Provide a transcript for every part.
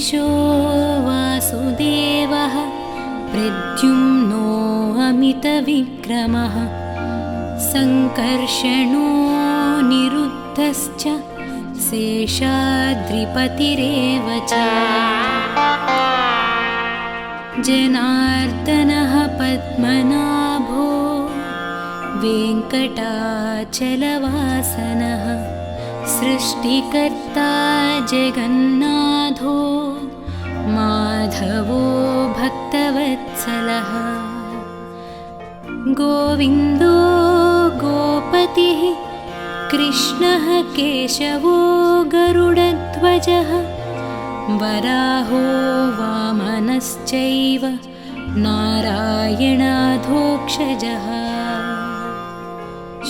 कपीशो वासुदेवः प्रद्युम्नो अमितविक्रमः सङ्कर्षणो निरुद्धश्च शेषाद्रिपतिरेव च जनार्दनः पद्मनाभो वेङ्कटाचलवासनः सृष्टिकर्ता जगन्नाथो माधवो भक्तवत्सलः गोविन्दो गोपतिः कृष्णः केशवो गरुडध्वजः वराहो वामनश्चैव नारायणाधोक्षजः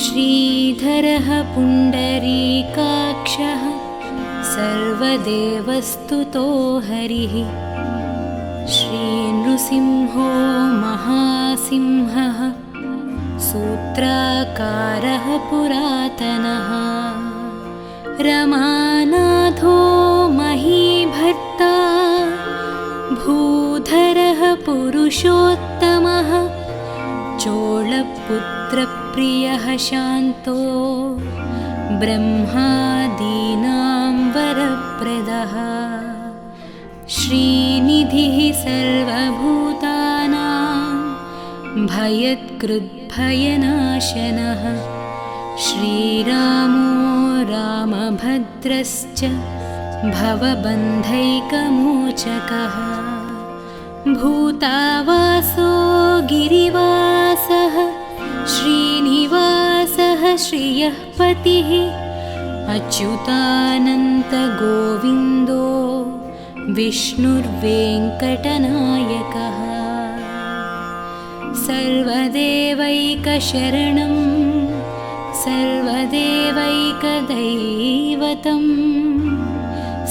श्रीधरः पुण्डरीकाक्षः सर्वदेवस्तुतो हरिः श्रीनृसिंहो महासिंहः सूत्राकारः पुरातनः रमानाथो महीभर्ता भूधरः पुरुषोत्तमः चोळपुत्रप्रियः शान्तो ब्रह्मादीनां वरप्रदः श्रीनिधिः सर्वभूतानां भयत्कृद्भयनाशनः श्रीरामो रामभद्रश्च भवबन्धैकमोचकः भूतावासो गिरिवासः श्रीनिवासः श्रियः पतिः अच्युतानन्तगोविन्दो विष्णुर्वेङ्कटनायकः सर्वदेवैकशरणं सर्वदेवैकदैवतं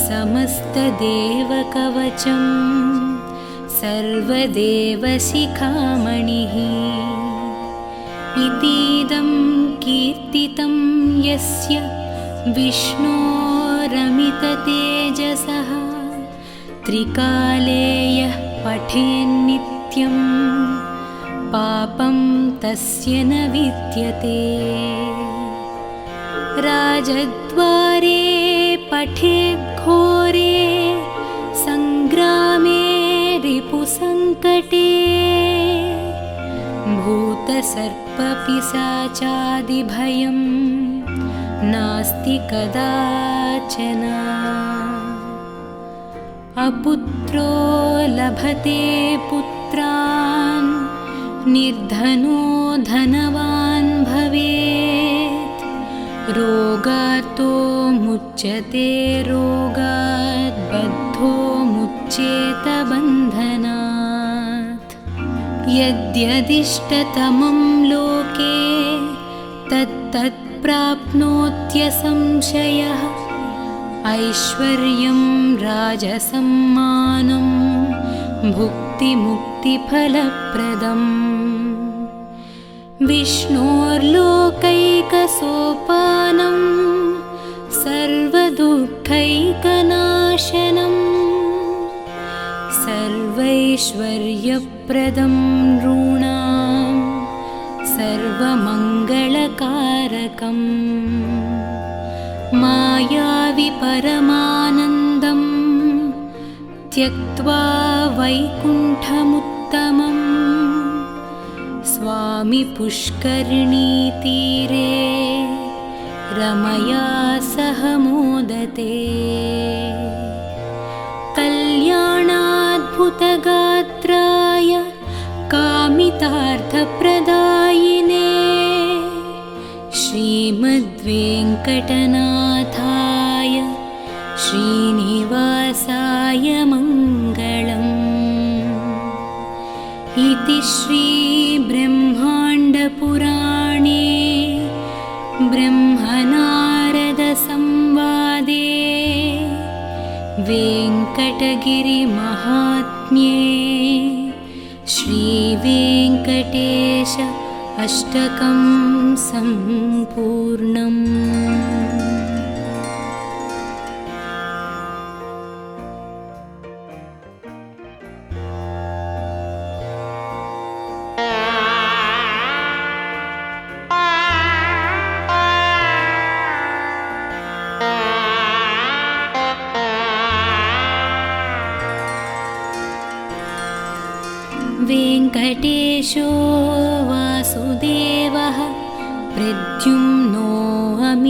समस्तदेवकवचं सर्वदेवशिखामणिः इतीदं कीर्तितं यस्य विष्णोरमिततेजसः त्रिकाले यः पठेन्नित्यं पापं तस्य न विद्यते राजद्वारे पठेद्घोरे सङ्ग्रामे रिपुसङ्कटे भूतसर्पपिशाचादिभयं नास्ति कदाचन अपुत्रो लभते पुत्रान् निर्धनो धनवान् भवेत् रोगार्तो मुच्यते रोगात् बद्धो मुच्येत बन्धनात् यद्यदिष्टतमं लोके तत्तत् प्राप्नोत्यसंशयः ऐश्वर्यं राजसम्मानं भुक्तिमुक्तिफलप्रदम् विष्णोर्लोकैकसोपानं सर्वदुःखैकनाशनं सर्वैश्वर्यप्रदं नॄणां सर्वमङ्गलकारकम् मायावि परमानन्दं त्यक्त्वा वैकुण्ठमुत्तमं स्वामि पुष्करिणीतीरे रमया सह मोदते कल्याणाद्भुतगात्राय कामितार्थप्रदायिने श्रीमद्वेङ्कटनाथाय श्रीनिवासाय मङ्गलम् इति श्रीब्रह्माण्डपुराणे ब्रह्मनारदसंवादे वेङ्कटगिरिमहात्म्ये श्रीवेङ्कटेश अष्टकं सम्पूर्णम्।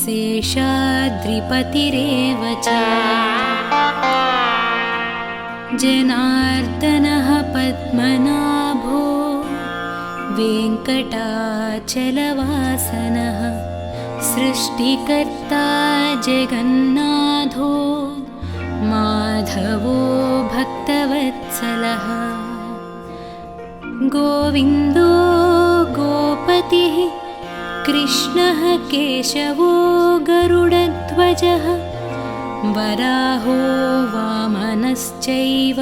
शेषाद्रिपतिरेव च। जनार्दनः पद्मनाभो वेङ्कटाचलवासनः सृष्टिकर्ता जगन्नाथो माधवो भक्तवत्सलः। गोविन्दो गोपतिः कृष्णः केशवो गरुडध्वजः वराहो वामनश्चैव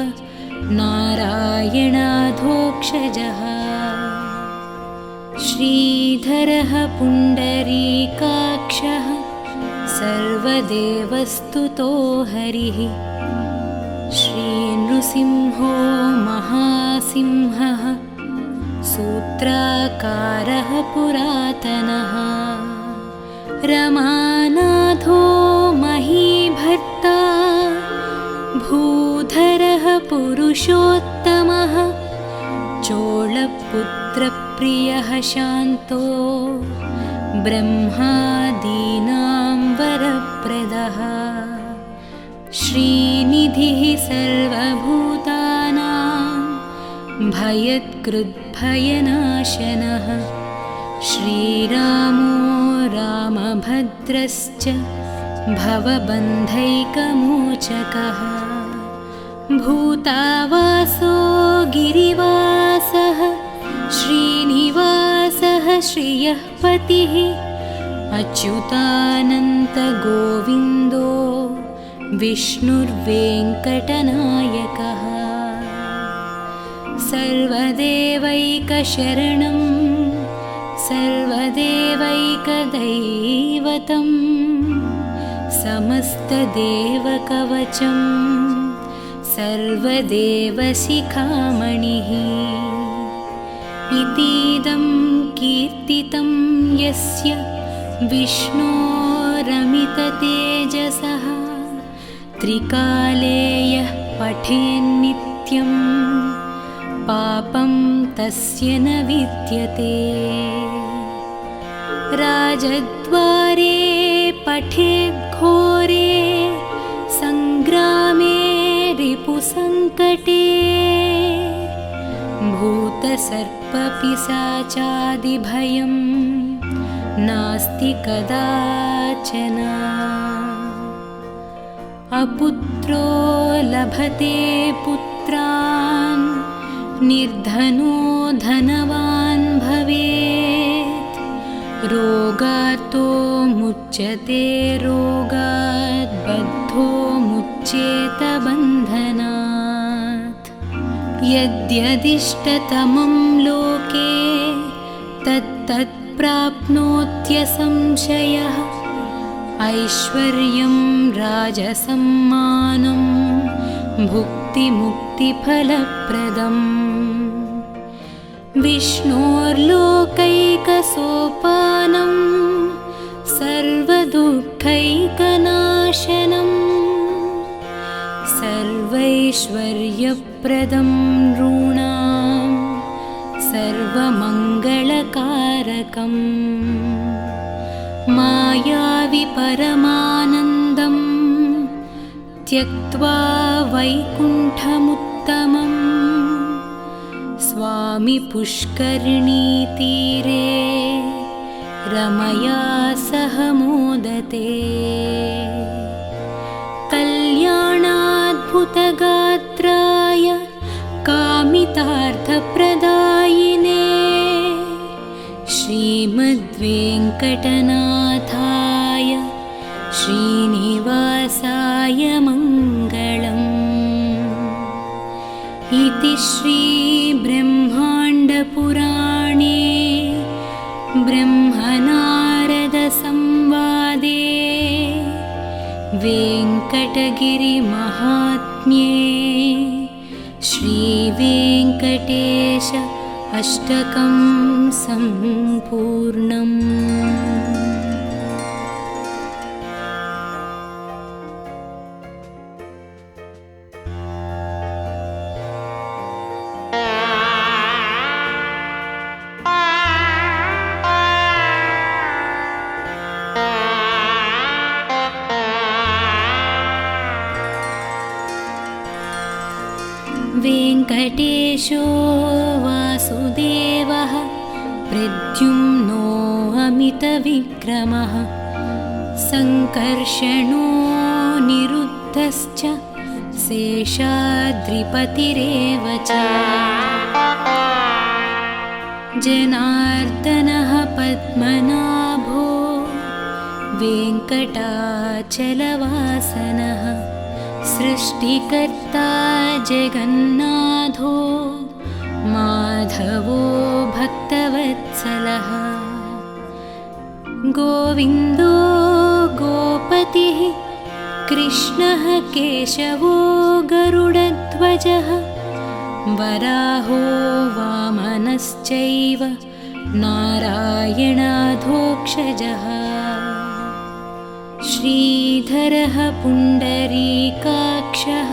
नारायणाधोक्षजः। श्रीधरः पुण्डरीकाक्षः सर्वदेवस्तुतो हरिः। श्रीनृसिंहो महासिंहः सूत्राकारः पुरातनः। रमानाथो महीभर्ता भूधरः पुरुषोत्तमः। चोळपुत्रप्रियः शान्तो ब्रह्मादीनां वरप्रदः। श्रीनिधिः सर्वभूतानां भयत्कृद्भयनाशनः। श्रीरामो रामभद्रश्च भवबन्धैकमोचकः। भूतावासो गिरिवासः श्रीनिवासः श्रियः पतिः। अच्युतानन्तगोविन्दो विष्णुर्वेङ्कटनायकः। सर्वदेवैकशरणं सर्वदेवैकदैवतं समस्तदेवकवचं सर्वदेवशिखामणिः। इतीदं कीर्तितं यस्य विष्णोरमिततेजसः त्रिकाले यः पठेन्नित्यं पापं तस्य न विद्यते। राजद्वारे पठेद्घोरे सङ्ग्रामे रिपुसङ्कटे। भूतसर्पपिशाचादिभयं नास्ति कदाचन। अपुत्रो लभते पुत्रान् निर्धनो धनवान् भवेत्। रोगार्तो मुच्यते रोगात् बद्धो मुच्येत बन्धनात्। यद्यदिष्टतमं लोके तत्तत् प्राप्नोत्यसंशयः। ऐश्वर्यं राजसम्मानं भुक्तिमुक्तिफलप्रदम्। विष्णोर्लोकैकसोपानं सर्वदुःखैकनाशनं। सर्वैश्वर्यप्रदं नॄणां सर्वमङ्गलकारकम्। मायावि परमानन्दं त्यक्त्वा वैकुण्ठमुत्तमम्। स्वामी पुष्करिणीतीरे रमया सह मोदते। कल्याणाद्भुतगात्राय कामितार्थप्रदायिने श्रीमद्वेङ्कटनाथाय श्रीनिवासाय मङ्गलम्। इति श्रीब्रह्माण्डपुराणे ब्रह्मनारदसंवादे वेङ्कटगिरिमहात्म्ये श्रीवेङ्कटेश अष्टकं सम्पूर्णम्। वेङ्कटेशो वासुदेवः प्रद्युम्नो अमितविक्रमः सङ्कर्षणो निरुद्धश्च शेषाद्रिपतिरेव च जनार्दनः पद्मनाभो वेङ्कटाचलवासनः सृष्टिकर्ता जगन्नाथो माधवो भक्तवत्सलः गोविन्दो गोपतिः कृष्णः केशवो गरुडध्वजः वराहो वामनश्चैव नारायणाधोक्षजः श्रीधरः पुण्डरीकाक्षः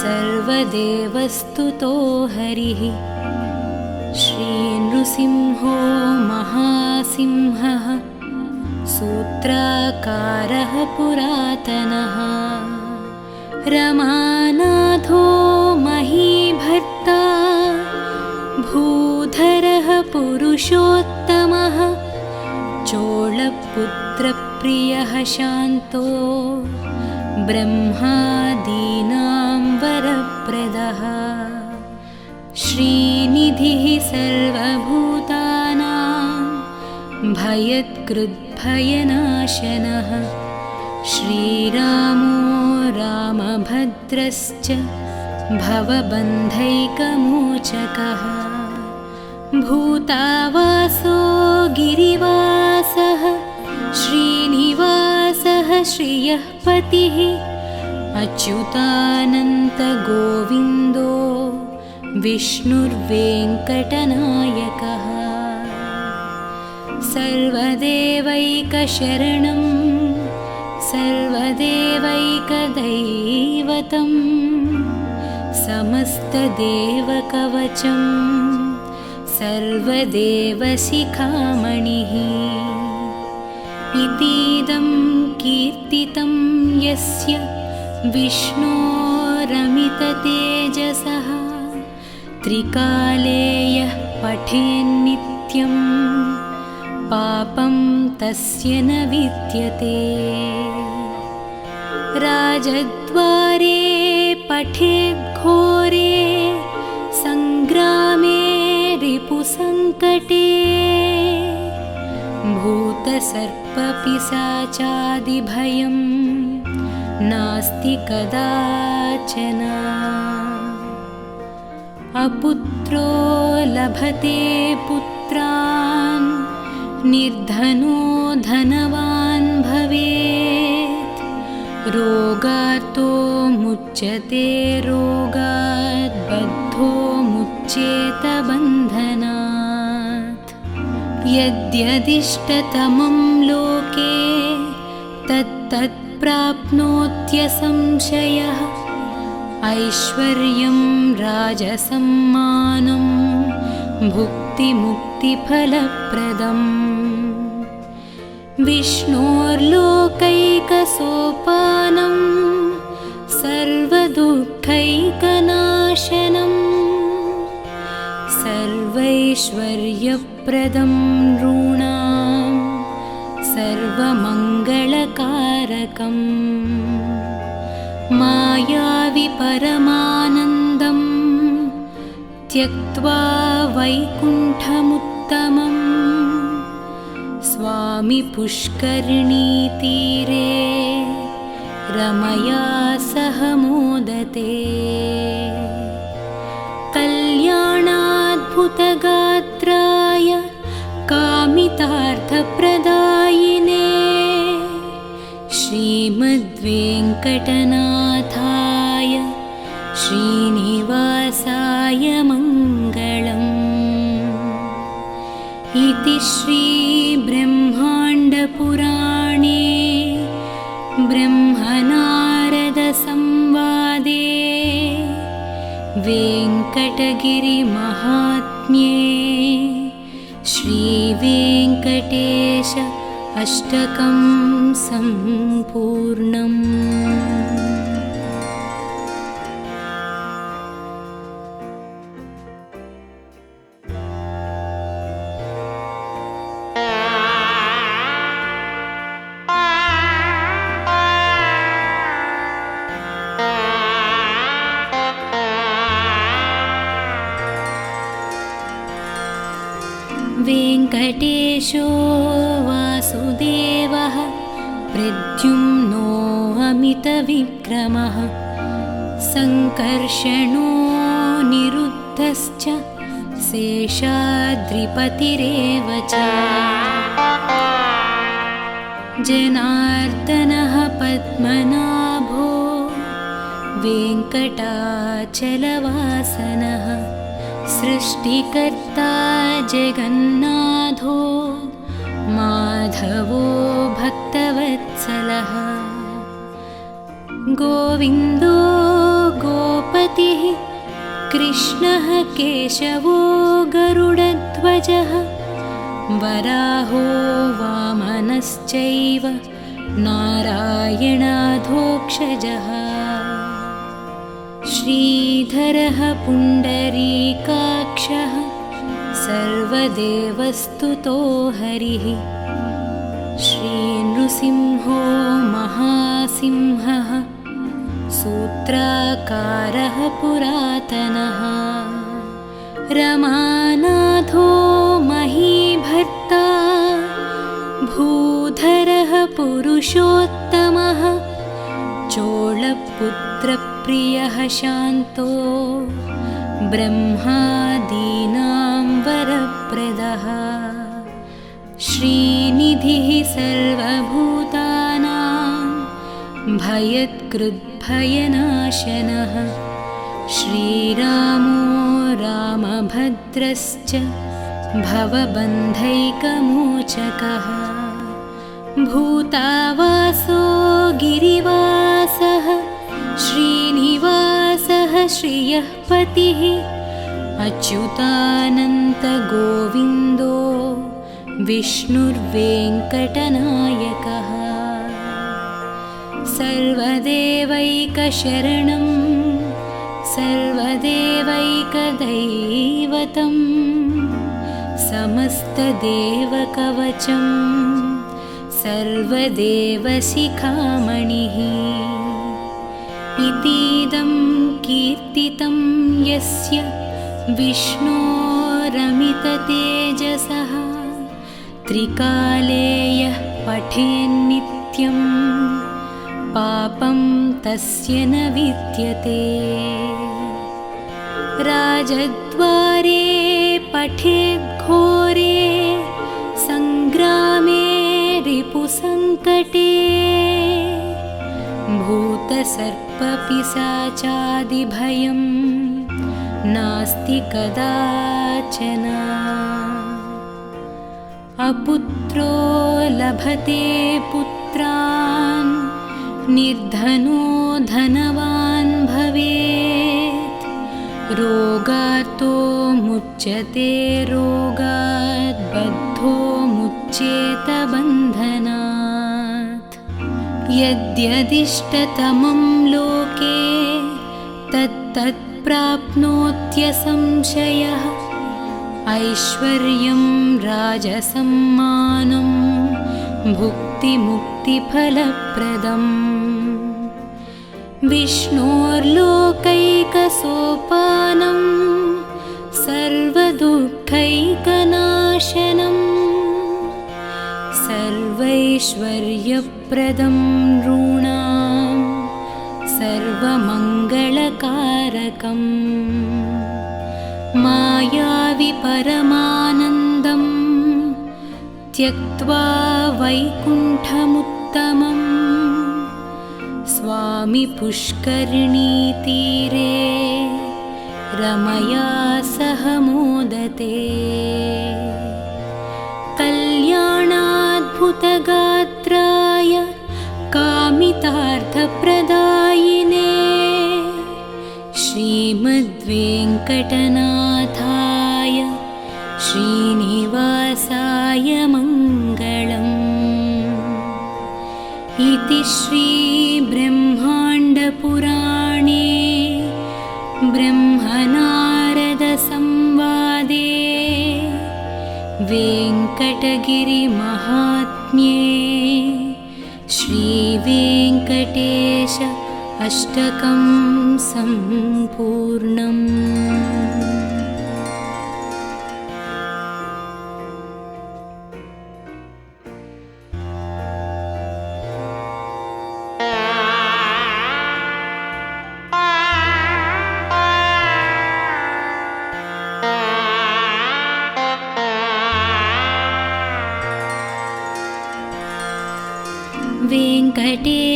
सर्वदेवस्तुतो हरिः श्रीनृसिंहो महासिंहः सूत्राकारः पुरातनः रमानाथो महीभर्ता भूधरः पुरुषोत्तमः चोळपुत्रप्रियः शान्तो ब्रह्मादीनां वरप्रदः श्रीनिधिः सर्वभूतानां भयत्कृद्भयनाशनः श्रीरामो रामभद्रश्च भवबन्धैकमोचकः भूतावासो गिरिवासः श्रीनिवासः श्रियः पतिः अच्युतानन्तगोविन्दो विष्णुर्वेङ्कटनायकः सर्वदेवैकशरणं सर्वदेवैकदैवतं समस्तदेवकवचं सर्वदेवशिखामणिः इतीदं कीर्तितं यस्य विष्णोरमिततेजसः त्रिकाले यः पठेन्नित्यं पापं तस्य न विद्यते राजद्वारे पठेद्घोरे सङ्ग्रामे रिपुसङ्कटे भूतसर्पपिशाचादिभयं नास्ति कदाचन अपुत्रो लभते पुत्रान् निर्धनो धनवान् भवेत् रोगार्तो मुच्यते रोगात् बद्धो मुच्येत बन्धनात् यद्यदिष्टतमं लोके तत्तत् प्राप्नोत्यसंशयः ऐश्वर्यं राजसम्मानं भुक्तिमुक्तिफलप्रदम् विष्णोर्लोकैकसोपानं सर्वदुःखैकनाशनं सर्वैश्वर्यप्रदं नॄणां सर्वमङ्गलकारकम् मायावि परमानन्दं त्यक्त्वा वैकुण्ठमुत्तमं स्वामि पुष्करिणीतीरे रमया सह मोदते कल्याणाद्भुतगात्राय कामितार्थप्रदायिने श्रीमद्वेङ्कटनाथाय श्रीनिवासाय मङ्गलम् इति श्रीब्रह्माण्डपुराणे ब्रह्मनारदसंवादे वेङ्कटगिरिमहात्म्ये श्रीवेङ्कटेश अष्टकं सम्पूर्णम्। वेङ्कटेशो वासुदेवः प्रद्युम्नो अमितविक्रमः सङ्कर्षणो निरुद्धश्च शेषाद्रिपतिरेव च जनार्दनः पद्मनाभो वेङ्कटाचलवासनः सृष्टिकर्ता जगन्नाथो माधवो भक्तवत्सलः गोविन्दो गोपतिः कृष्णः केशवो गरुडध्वजः वराहो वामनश्चैव नारायणाधोक्षजः श्रीधरः पुण्डरीकाक्षः सर्वदेवस्तुतो हरिः श्रीनृसिंहो महासिंहः सूत्राकारः पुरातनः रमानाथो महीभर्ता भूधरः पुरुषोत्तमः चोळपुत्रप्रियः शान्तो ब्रह्मादीनां वरप्रदः श्रीनिधिः सर्वभूतानां भयत्कृद्भयनाशनः श्रीरामो रामभद्रश्च भवबन्धैकमोचकः भूतावासो गिरिवासः श्रीनिवासः श्रियः पतिः अच्युतानन्तगोविन्दो विष्णुर्वेङ्कटनायकः सर्वदेवैकशरणं सर्वदेवैकदैवतं समस्तदेवकवचं सर्वदेवशिखामणिः इतीदं कीर्तितं यस्य विष्णोरमिततेजसः त्रिकाले यः पठेन्नित्यं पापं तस्य न विद्यते राजद्वारे पठेद्घोरे सङ्ग्रामे रिपुसङ्कटे भूतसर्पपिशाचादिभयं नास्ति कदाचन अपुत्रो लभते पुत्रान् निर्धनो धनवान् भवेत् रोगार्तो मुच्यते रोगात् बद्धो मुच्येत बन्धनात् यद्यदिष्टतमं लोके तत्तत् प्राप्नोत्यसंशयः ऐश्वर्यं राजसम्मानं भुक्तिमुक्तिफलप्रदम् विष्णोर्लोकैकसोपानं सर्वदुःखैकनाशनं सर्वैश्वर्यप्रदं नृणां सर्वमङ्गलकारकम् मायावि परमानन्दं त्यक्त्वा वैकुण्ठमुत्तमं स्वामि पुष्करिणीतीरे रमया सह मोदते कल्याणाद्भुतगात्राय कामितार्थप्रदायिने श्रीमद्वेङ्कटनाथाय श्रीनिवासाय मङ्गलम् इति श्रीब्रह्माण्डपुराणे ब्रह्मनारदसंवादे वेङ्कटगिरिमहात्म्ये श्रीवेङ्कटेश अष्टकं सम्पूर्णम्।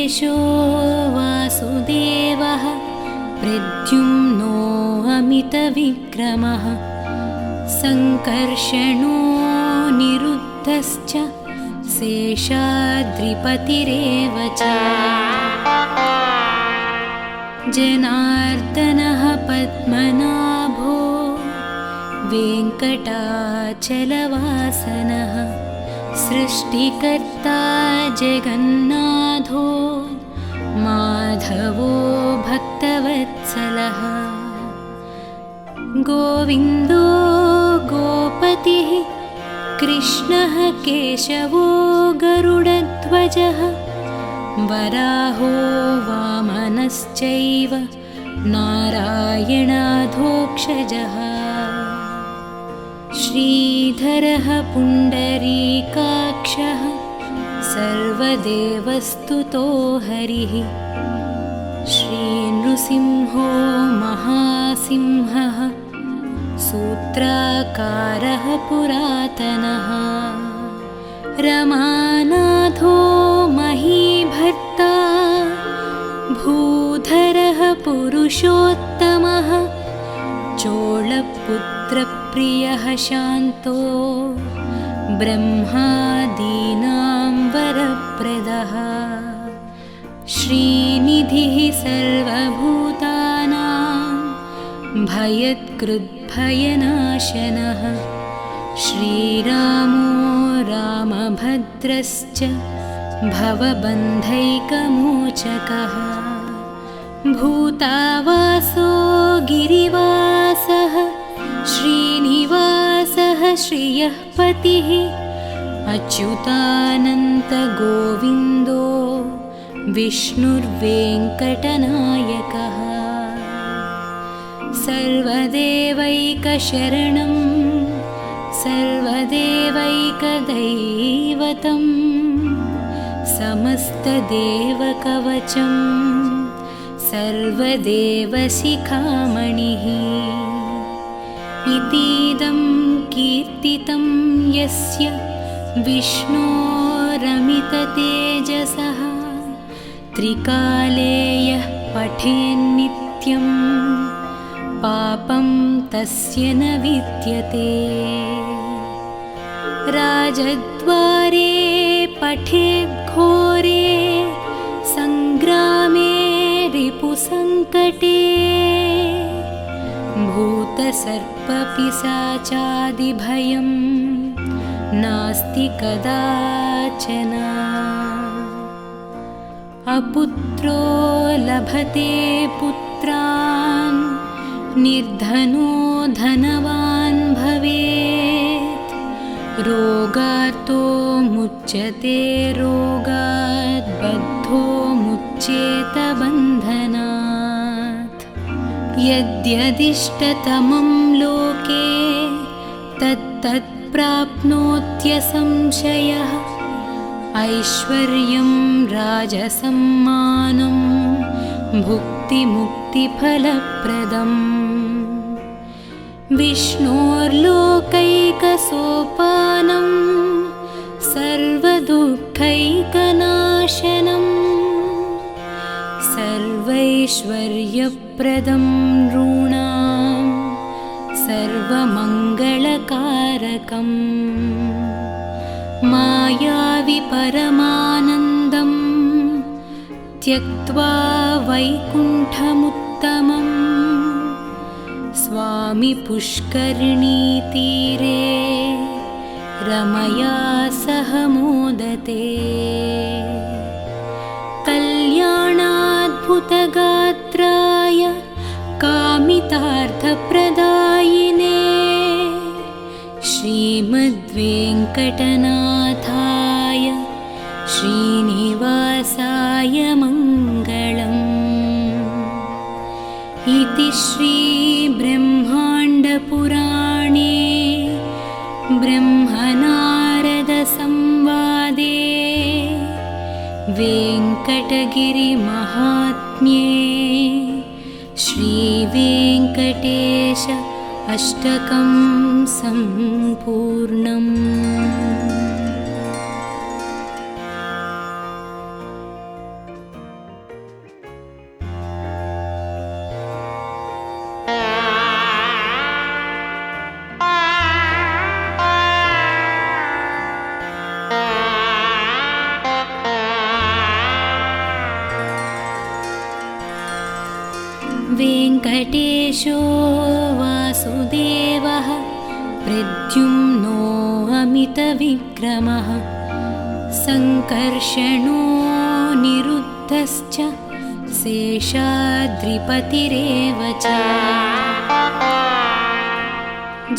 महेशो वासुदेवः प्रद्युम्नो अमितविक्रमः सङ्कर्षणो निरुद्धश्च शेषाद्रिपतिरेव च जनार्दनः पद्मनाभो वेङ्कटाचलवासनः सृष्टिकर्ता जगन्नाथो माधवो भक्तवत्सलः गोविन्दो गोपतिः कृष्णः केशवो गरुडध्वजः वराहो वामनश्चैव नारायणाधोक्षजः श्रीधरः पुण्डरीकाक्षः सर्वदेवस्तुतो हरिः श्रीनृसिंहो महासिंहः सूत्राकारः पुरातनः रमानाथो महीभर्ता भूधरः पुरुषोत्तमः चोळपुत्रप्रियः शान्तो ब्रह्मादीनां वरप्रदः श्रीनिधिः सर्वभूतानां भयत्कृद्भयनाशनः श्रीरामो रामभद्रश्च भवबन्धैकमोचकः भूतावासो गिरिवासः श्रीनिवासः श्रियः पतिः अच्युतानन्तगोविन्दो विष्णुर्वेङ्कटनायकः सर्वदेवैकशरणं सर्वदेवैकदैवतं समस्तदेवकवचं सर्वदेवशिखामणिः इतीदं कीर्तितं यस्य विष्णोरमिततेजसः त्रिकाले यः पठेन्नित्यं पापं तस्य न विद्यते राजद्वारे पठेद्घोरे सङ्ग्रामे रिपुसङ्कटे भूतसर्पपिशाचादिभयं नास्ति कदाचन अपुत्रो लभते पुत्रान् निर्धनो धनवान् भवेत् रोगार्तो मुच्यते रोगात् बद्धो मुच्येत बन्धनात् यद्यदिष्टतमं लोके तत्तत् प्राप्नोत्यसंशयः ऐश्वर्यं राजसम्मानं भुक्तिमुक्तिफलप्रदम् विष्णोर्लोकैकसोपानं सर्वदुःखैकनाशनं सर्वैश्वर्यप्रदं नॄणां सर्वमङ्गलकारकम् मायावि परमानन्दं त्यक्त्वा वैकुण्ठमुत्तमम् स्वामि पुष्करिणीतीरे रमया सह मोदते कल्याणाद्भुतगात्राय कामितार्थप्रदायिने श्रीमद्वेङ्कटनाथाय श्रीनिवासाय मङ्गलम् इति श्रीब्रह्माण्डपुराणे ब्रह्मनारदसंवादे वेङ्कटगिरिमहात्म्ये श्रीवेङ्कटेश अष्टकं सम्पूर्णम्। वेङ्कटेशो वासुदेवः प्रद्युम्नो अमितविक्रमः सङ्कर्षणो निरुद्धश्च शेषाद्रिपतिरेव च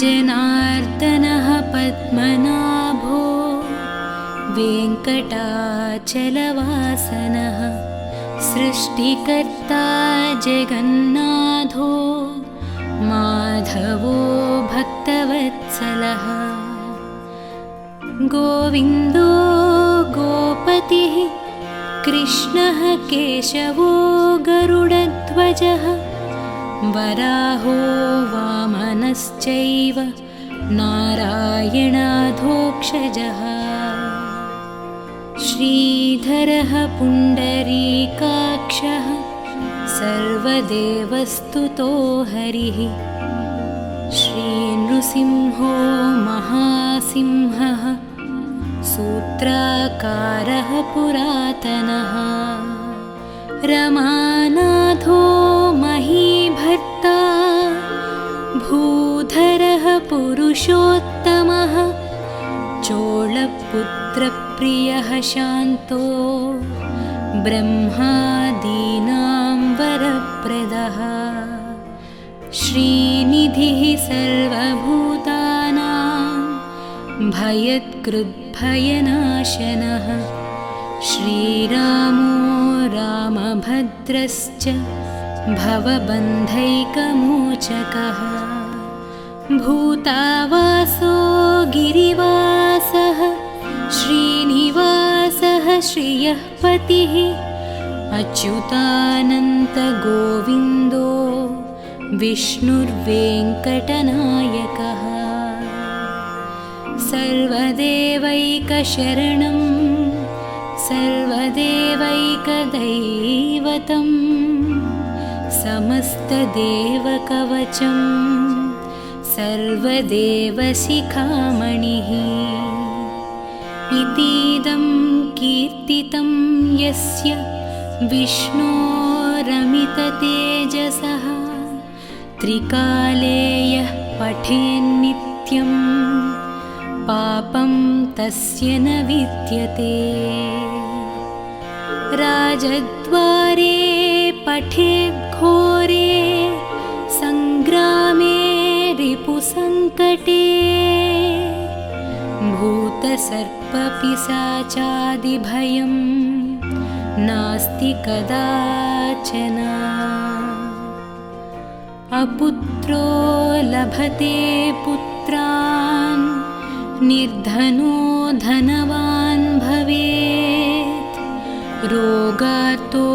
जनार्दनः पद्मनाभो वेङ्कटाचलवासनः सृष्टिकर्ता जगन्नाथो माधवो भक्तवत्सलः गोविन्दो गोपतिः कृष्णः केशवो गरुडध्वजः वराहो वामनश्चैव नारायणाधोक्षजः श्रीधरः पुण्डरीकाक्षः सर्वदेवस्तुतो हरिः श्रीनृसिंहो महासिंहः सूत्राकारः पुरातनः रमानाथो महीभर्ता भूधरः पुरुषोत्तमः चोळपुत्रप्रियः शान्तो ब्रह्मादीनां वरप्रदः श्रीनिधिः सर्वभूतानां भयत्कृद्भयनाशनः श्रीरामो रामभद्रश्च भवबन्धैकमोचकः भूतावासो गिरिवासः श्रीनिवासः श्रियः पतिः अच्युतानन्तगोविन्दो विष्णुर्वेङ्कटनायकः सर्वदेवैकशरणं सर्वदेवैकदैवतं समस्तदेवकवचं सर्वदेवशिखामणिः इतीदं कीर्तितं यस्य विष्णोरमिततेजसः त्रिकाले यः पठेन्नित्यं पापं तस्य न विद्यते राजद्वारे पठेद्घोरे सङ्ग्रामे रिपुसङ्कटे भूतसर्पपिशाचादिभयं नास्ति कदाचन अपुत्रो लभते पुत्रान् निर्धनो धनवान् भवेत् रोगार्तो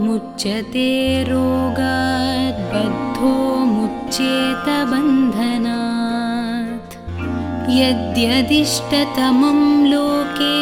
मुच्यते रोगात् बद्धो मुच्येत बन्धनात् यद्यदिष्टतमं लोके